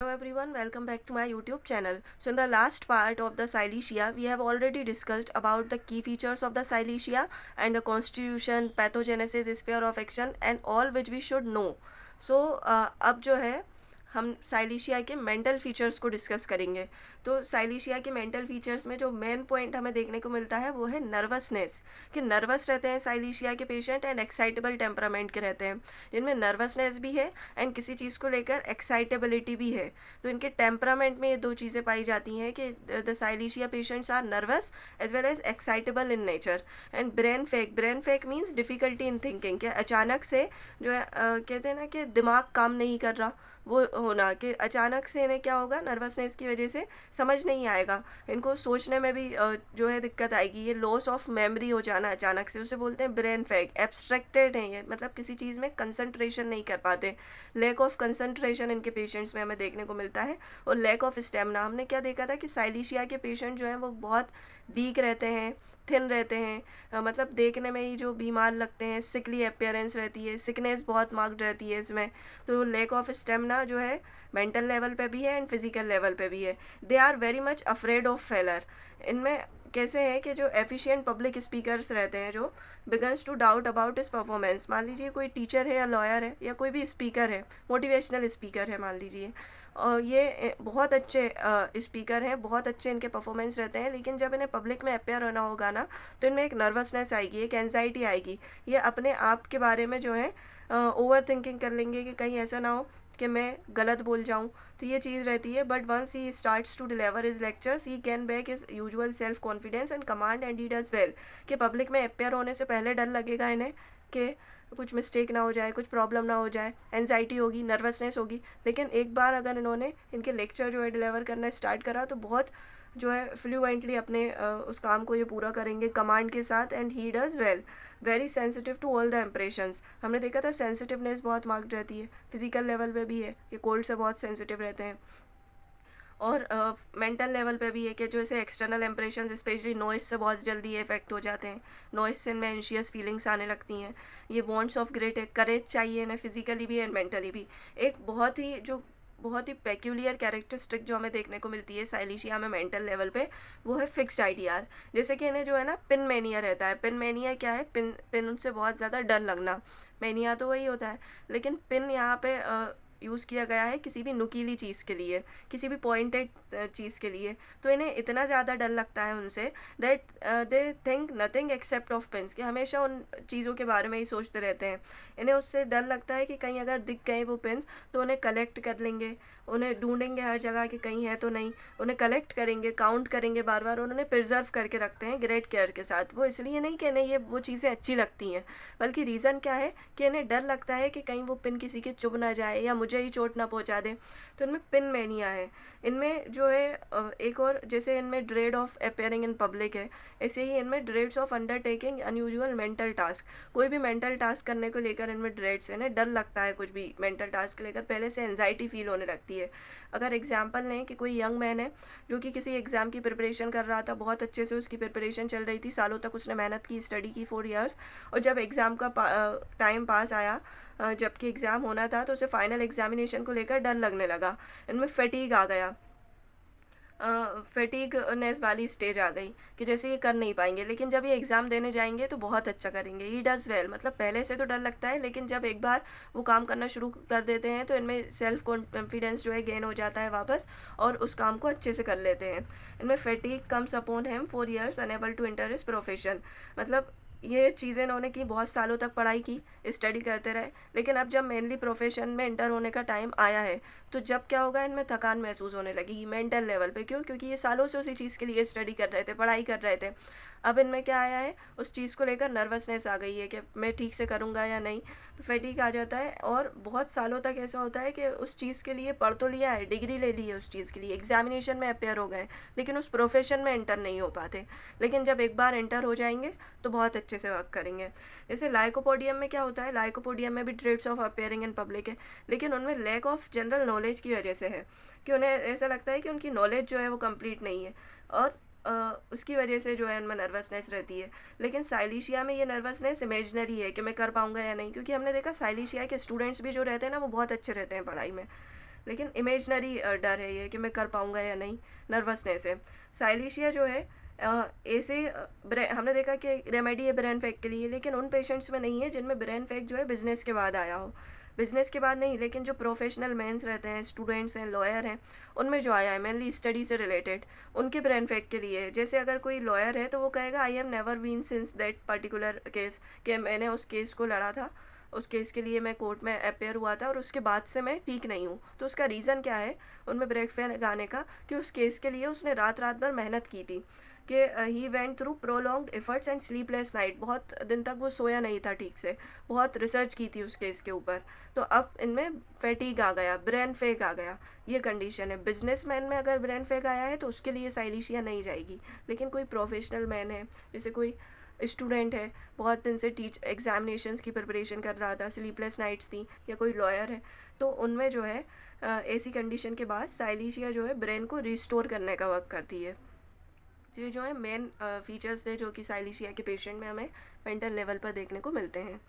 Hello everyone, welcome back to my YouTube channel. So in the last part of the Silesia, we have already discussed about the key features of the Silesia and the constitution, pathogenesis, sphere of action and all which we should know. So अब जो है हम silicea के mental features को discuss करेंगे। तो silicea के mental features में जो मेन पॉइंट हमें देखने को मिलता है वो है नर्वसनेस, कि नर्वस रहते हैं साइलिशिया के पेशेंट एंड एक्साइटेबल टेम्परामेंट के रहते हैं, जिनमें नर्वसनेस भी है एंड किसी चीज़ को लेकर एक्साइटेबिलिटी भी है। तो इनके टेम्परामेंट में ये दो चीज़ें पाई जाती हैं कि the silicea patients are nervous as well as excitable in nature. And brain fag means difficulty in thinking, कि अचानक से जो है कहते हैं ना कि दिमाग काम नहीं कर रहा, वो होना कि अचानक से इन्हें क्या होगा, नर्वसनेस की वजह से समझ नहीं आएगा, इनको सोचने में भी जो है दिक्कत आएगी। ये लॉस ऑफ मेमोरी हो जाना अचानक से, उसे बोलते हैं ब्रेन फैग। एब्स्ट्रैक्टेड है ये, मतलब किसी चीज़ में कंसंट्रेशन नहीं कर पाते। लैक ऑफ कंसंट्रेशन इनके पेशेंट्स में हमें देखने को मिलता है। और लैक ऑफ स्टेमिना, हमने क्या देखा था कि साइलिशिया के पेशेंट जो हैं वो बहुत वीक रहते हैं, थिन रहते हैं, मतलब देखने में ही जो बीमार लगते हैं, सिकली अपियरेंस रहती है, सिकनेस बहुत मार्क्ड रहती है इसमें। तो लैक ऑफ स्टेमिना जो है मेंटल लेवल पे भी है एंड फिजिकल लेवल पे भी है। They are very much afraid of failure. इनमें कैसे है कि जो एफिशिएंट पब्लिक स्पीकर्स रहते हैं, जो बिगन्स टू डाउट अबाउट इस परफॉर्मेंस। मान लीजिए कोई टीचर है या लॉयर है या कोई भी स्पीकर है, मोटिवेशनल स्पीकर है मान लीजिए, और ये बहुत अच्छे स्पीकर हैं, बहुत अच्छे इनके परफॉर्मेंस रहते हैं, लेकिन जब इन्हें पब्लिक में अपेयर होना होगा ना, तो इनमें एक नर्वसनेस आएगी, एक एनजाइटी आएगी। ये अपने आप के बारे में जो है ओवर थिंकिंग कर लेंगे कि कहीं ऐसा ना हो कि मैं गलत बोल जाऊं। तो ये चीज़ रहती है। But once he starts to deliver his lectures he can back his usual self confidence and command and he does well. कि पब्लिक में अपेयर होने से पहले डर लगेगा इन्हें कि कुछ मिस्टेक ना हो जाए, कुछ प्रॉब्लम ना हो जाए, एनजाइटी होगी, नर्वसनेस होगी। लेकिन एक बार अगर इन्होंने इनके लेक्चर जो है डिलीवर करना स्टार्ट करा, तो बहुत जो है फ्लुएंटली अपने उस काम को ये पूरा करेंगे कमांड के साथ। And he does well. Very sensitive to all the impressions, हमने देखा था सेंसिटिवनेस बहुत मार्क्ड रहती है, फिजिकल लेवल पे भी है कि कोल्ड से बहुत सेंसिटिव रहते हैं। और मेंटल लेवल पे भी है कि जो ऐसे एक्सटर्नल इंप्रेशंस स्पेशली नॉइस से बहुत जल्दी ये इफेक्ट हो जाते हैं। नॉइस से इनमें एंशियस फीलिंग्स आने लगती हैं। ये वांट्स ऑफ ग्रेट करेज चाहिए इन्हें, फिजिकली भी एंड मेंटली भी। एक बहुत ही पेक्यूलियर कैरेक्टरिस्टिक जो हमें देखने को मिलती है साइलिशिया में मेंटल लेवल पे, वो है फिक्स्ड आइडियाज़। जैसे कि इन्हें जो है ना पिन मैनिया रहता है। पिन मैनिया क्या है? पिन पिन उनसे बहुत ज़्यादा डर लगना। मैनिया तो वही होता है, लेकिन पिन यहाँ पे यूज़ किया गया है किसी भी नुकीली चीज़ के लिए, किसी भी पॉइंटेड चीज़ के लिए। तो इन्हें इतना ज़्यादा डर लगता है उनसे that they think nothing except of pins, कि हमेशा उन चीज़ों के बारे में ही सोचते रहते हैं। इन्हें उससे डर लगता है कि कहीं अगर दिख गए वो पिन्स तो उन्हें कलेक्ट कर लेंगे, उन्हें ढूंढेंगे हर जगह कि कहीं है तो नहीं, उन्हें कलेक्ट करेंगे, काउंट करेंगे बार बार, और उन्हें प्रिजर्व करके रखते हैं ग्रेट केयर के साथ। वो इसलिए नहीं कि इन्हें ये वो चीज़ें अच्छी लगती हैं, बल्कि रीज़न क्या है कि इन्हें डर लगता है कि कहीं वो पिन किसी के चुभ ना जाए या मुझे ही चोट ना पहुंचा दे। तो इनमें पिन मैनिया है। इनमें जो है एक और, जैसे इनमें dread of appearing in public है, ऐसे ही इनमें dreads of undertaking unusual mental task. कोई भी मेंटल टास्क करने को लेकर इनमें ड्रेड्स, इन्हें डर लगता है कुछ भी मेंटल टास्क को लेकर, पहले से एंजाइटी फील होने लगती है। अगर एग्जाम्पल लें कि कोई यंग मैन है जो कि किसी एग्ज़ाम की प्रिपरेशन कर रहा था, बहुत अच्छे से उसकी प्रिपरेशन चल रही थी, सालों तक उसने मेहनत की, स्टडी की 4 ईयर्स, और जब एग्ज़ाम का टाइम पास आया, जबकि एग्ज़ाम होना था, तो उसे फाइनल एग्जामिनेशन को लेकर डर लगने लगा। इनमें फटीग आ गया, फटीगनेस वाली स्टेज आ गई कि जैसे ये कर नहीं पाएंगे, लेकिन जब ये एग्ज़ाम देने जाएंगे तो बहुत अच्छा करेंगे। ही डज़ वेल, मतलब पहले से तो डर लगता है, लेकिन जब एक बार वो काम करना शुरू कर देते हैं तो इनमें सेल्फ कॉन्फिडेंस जो है गेन हो जाता है वापस, और उस काम को अच्छे से कर लेते हैं। इनमें fatigue comes upon him 4 years unable to enter his profession, मतलब ये चीज़ें इन्होंने की, बहुत सालों तक पढ़ाई की, स्टडी करते रहे, लेकिन अब जब मेनली प्रोफेशन में एंटर होने का टाइम आया है, तो जब क्या होगा, इनमें थकान महसूस होने लगेगी मेंटल लेवल पे। क्यों? क्योंकि ये सालों से उसी चीज़ के लिए स्टडी कर रहे थे, पढ़ाई कर रहे थे। अब इनमें क्या आया है, उस चीज़ को लेकर नर्वसनेस आ गई है कि मैं ठीक से करूँगा या नहीं, तो फैटीग आ जाता है। और बहुत सालों तक ऐसा होता है कि उस चीज़ के लिए पढ़ तो लिया है, डिग्री ले ली है उस चीज़ के लिए, एग्जामिनेशन में अपेयर हो गए, लेकिन उस प्रोफेशन में एंटर नहीं हो पाते। लेकिन जब एक बार एंटर हो जाएंगे तो बहुत अच्छे से वर्क करेंगे। जैसे लाइकोपोडियम में क्या होता है, लाइकोपोडियम में भी trades of appearing in public है, लेकिन उनमें लैक ऑफ जनरल नॉलेज की वजह से है, कि उन्हें ऐसा लगता है कि उनकी नॉलेज जो है वो कंप्लीट नहीं है, और उसकी वजह से जो है उनमें नर्वसनेस रहती है। लेकिन साइलिशिया में ये नर्वसनेस इमेजनरी है कि मैं कर पाऊंगा या नहीं, क्योंकि हमने देखा साइलिशिया के स्टूडेंट्स भी जो रहते हैं ना, वो बहुत अच्छे रहते हैं पढ़ाई में। लेकिन इमेजनरी डर है ये कि मैं कर पाऊँगा या नहीं, नर्वसनेस है। साइलेशिया जो है ऐसे हमने देखा कि रेमेडी है ब्रेन फैग के लिए, लेकिन उन पेशेंट्स में नहीं है जिनमें ब्रेन फैग जो है बिज़नेस के बाद आया हो। बिज़नेस के बाद नहीं, लेकिन जो प्रोफेशनल मेंस रहते हैं, स्टूडेंट्स हैं, लॉयर हैं, उनमें जो आया है मेनली स्टडी से रिलेटेड, उनके ब्रेन फैग के लिए। जैसे अगर कोई लॉयर है तो वो कहेगा I have never been since that particular case, कि मैंने उस केस को लड़ा था, उस केस के लिए मैं कोर्ट में अपेयर हुआ था और उसके बाद से मैं ठीक नहीं हूँ। तो उसका रीज़न क्या है उनमें ब्रेक फैग आने का, कि उस केस के लिए उसने रात रात भर मेहनत की थी, कि he went through prolonged efforts and sleepless night, बहुत दिन तक वो सोया नहीं था ठीक से, बहुत रिसर्च की थी उस केस के ऊपर। तो अब इनमें फैटीग आ गया, ब्रेन फेग आ गया, ये कंडीशन है। बिजनेसमैन में अगर ब्रेन फेग आया है तो उसके लिए साइलेशिया नहीं जाएगी, लेकिन कोई प्रोफेशनल मैन है, जैसे कोई स्टूडेंट है, बहुत दिन से टीच एग्जामिनेशंस की प्रिपरेशन कर रहा था, स्लीपलेस नाइट्स थी, या कोई लॉयर है, तो उनमें जो है ऐसी कंडीशन के बाद साइलेशिया जो है ब्रेन को रिस्टोर करने का वर्क करती है। तो ये जो है मेन फीचर्स थे जो कि साइलेशिया के पेशेंट में हमें मेंटल लेवल पर देखने को मिलते हैं।